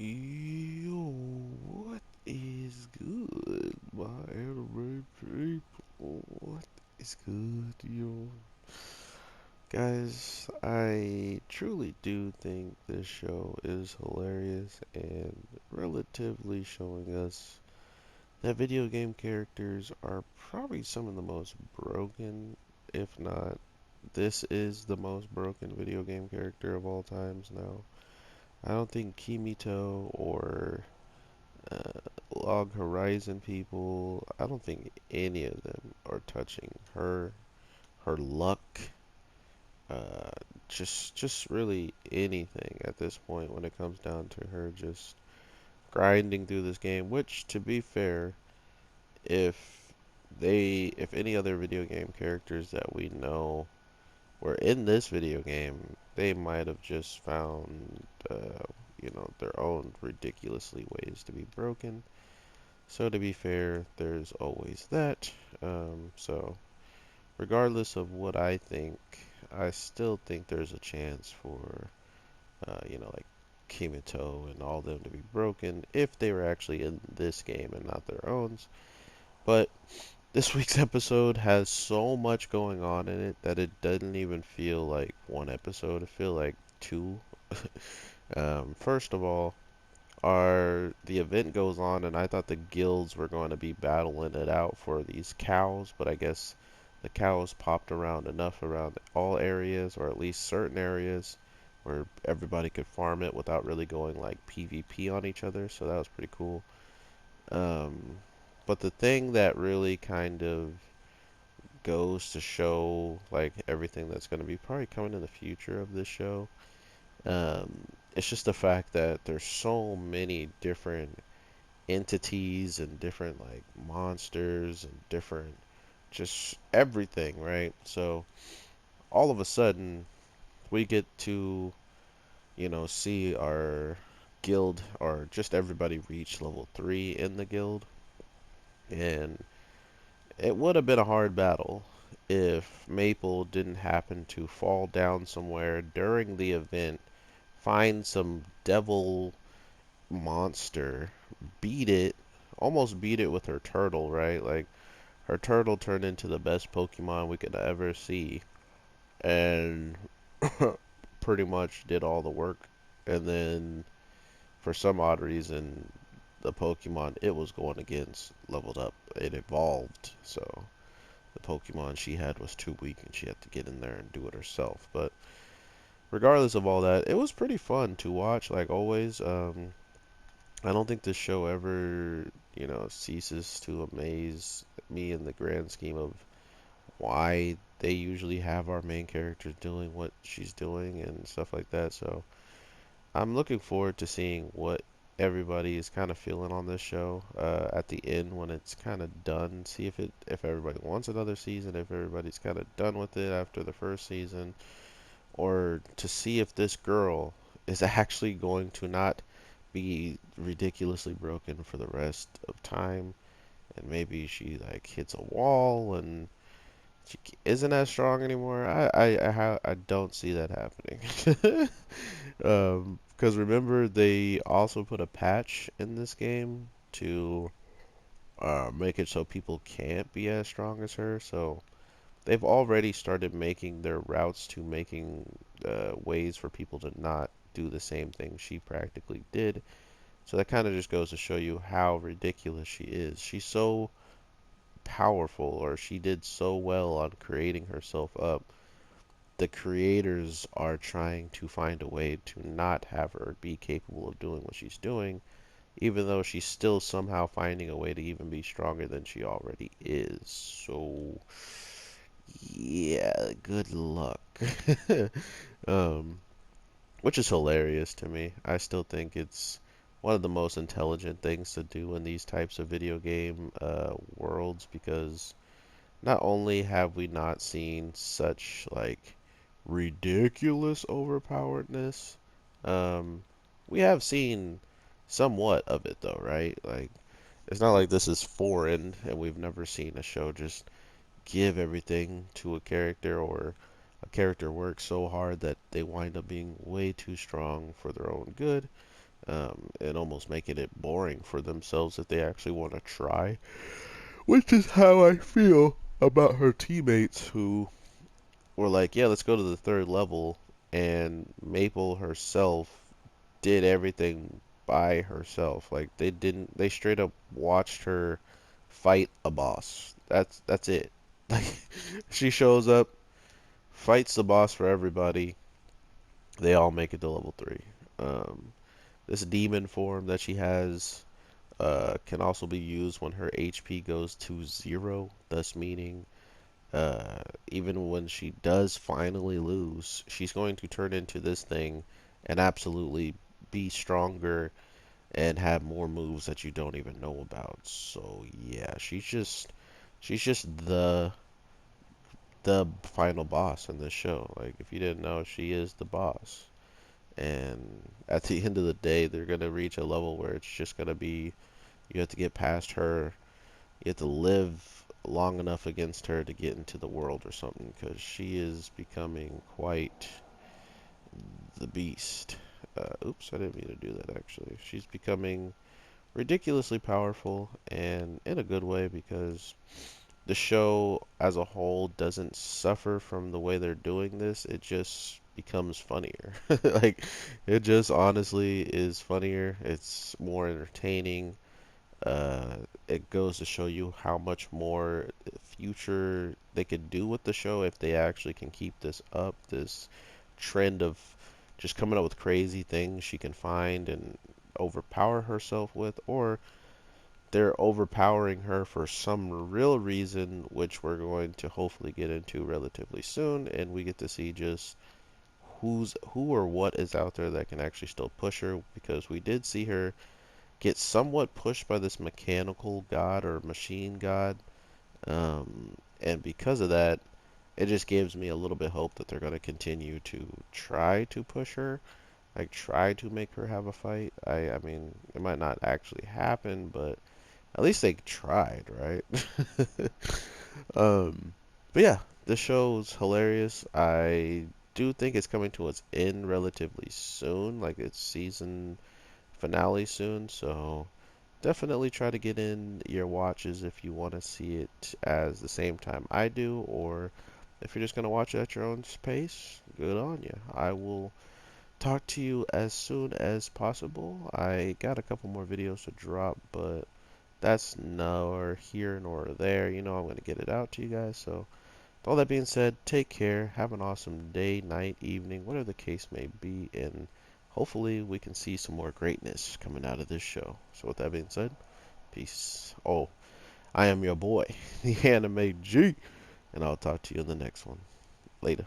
Yo, what is good, my anime people? What is good, yo? Guys, I truly do think this show is hilarious and relatively showing us that video game characters are probably some of the most broken, if not, this is the most broken video game character of all times now. I don't think Kimito or uh, Log Horizon people, I don't think any of them are touching her luck, uh, just really anything at this point when it comes down to her just grinding through this game. Which, to be fair, if if any other video game characters that we know were in this video game, they might have just found, their own ridiculously ways to be broken. So to be fair, there's always that. So regardless of what I think, I still think there's a chance for, like Kimito and all them to be broken if they were actually in this game and not their own. But this week's episode has so much going on in it that it doesn't even feel like one episode. It feels like two. First of all, the event goes on, and I thought the guilds were going to be battling it out for these cows, but I guess the cows popped around enough around all areas, or at least certain areas, where everybody could farm it without really going like PvP on each other. So that was pretty cool. Um, but the thing that really kind of goes to show like everything that's going to be probably coming in the future of this show. It's just the fact that there's so many different entities and different like monsters and different just everything, right? So all of a sudden we get to, see our guild or just everybody reach level 3 in the guild. And it would have been a hard battle if Maple didn't happen to fall down somewhere during the event, find some devil monster, beat it, almost beat it with her turtle, right? Like, her turtle turned into the best Pokemon we could ever see, and pretty much did all the work. And then, for some odd reason, the Pokemon it was going against leveled up. It evolved, so the Pokemon she had was too weak and she had to get in there and do it herself. But regardless of all that, it was pretty fun to watch, like always. I don't think this show ever, ceases to amaze me in the grand scheme of why they usually have our main character doing what she's doing and stuff like that. So I'm looking forward to seeing what everybody is kind of feeling on this show at the end when it's kind of done. See if everybody wants another season, if everybody's kind of done with it after the first season, or to see if this girl is actually going to not be ridiculously broken for the rest of time, and maybe she like hits a wall and she isn't as strong anymore. I don't see that happening. Because remember they also put a patch in this game to make it so people can't be as strong as her. So they've already started making their routes to making ways for people to not do the same thing she practically did. So that kind of just goes to show you how ridiculous she is. She's so powerful, or she did so well on creating herself up. The creators are trying to find a way to not have her be capable of doing what she's doing, even though she's still somehow finding a way to even be stronger than she already is. So, yeah, good luck. um, which is hilarious to me. I still think it's one of the most intelligent things to do in these types of video game worlds, because not only have we not seen such like ridiculous overpoweredness, um, we have seen somewhat of it though, right? Like, it's not like this is foreign and we've never seen a show just give everything to a character, or a character works so hard that they wind up being way too strong for their own good. and almost making it boring for themselves if they actually want to try. Which is how I feel about her teammates who were like, yeah, let's go to the third level, and Maple herself did everything by herself. Like they straight up watched her fight a boss. That's it. Like she shows up, fights the boss for everybody. They all make it to level 3. Um, this demon form that she has can also be used when her HP goes to 0, thus meaning even when she does finally lose, she's going to turn into this thing and absolutely be stronger and have more moves that you don't even know about. So yeah, she's just the final boss in this show. Like if you didn't know, she is the boss. And at the end of the day, they're gonna reach a level where it's just gonna be you have to get past her. You have to live long enough against her to get into the world or something, because she is becoming quite the beast. Oops, I didn't mean to do that actually. She's becoming ridiculously powerful, and in a good way, because the show as a whole doesn't suffer from the way they're doing this. It just becomes funnier. Like, it just honestly is funnier. It's more entertaining. It goes to show you how much more future they could do with the show if they actually can keep this up, this trend of just coming up with crazy things she can find and overpower herself with, or they're overpowering her for some real reason, which we're going to hopefully get into relatively soon, and we get to see just who or what is out there that can actually still push her, because we did see her get somewhat pushed by this mechanical god or machine god, and because of that, it just gives me a little bit of hope that they're going to continue to try to push her, like try to make her have a fight. I mean, it might not actually happen, but at least they tried, right? um, but yeah, this show's hilarious. I do think it's coming to its end relatively soon, like its season finale soon, so definitely try to get in your watches if you want to see it as the same time I do, or if you're just going to watch it at your own pace, good on you. I will talk to you as soon as possible. I got a couple more videos to drop, but that's nor here nor there. You know I'm going to get it out to you guys. So, with all that being said, take care. Have an awesome day, night, evening, whatever the case may be. And hopefully we can see some more greatness coming out of this show. So, with that being said, peace. Oh, I am your boy, the Anime G. And I'll talk to you in the next one. Later.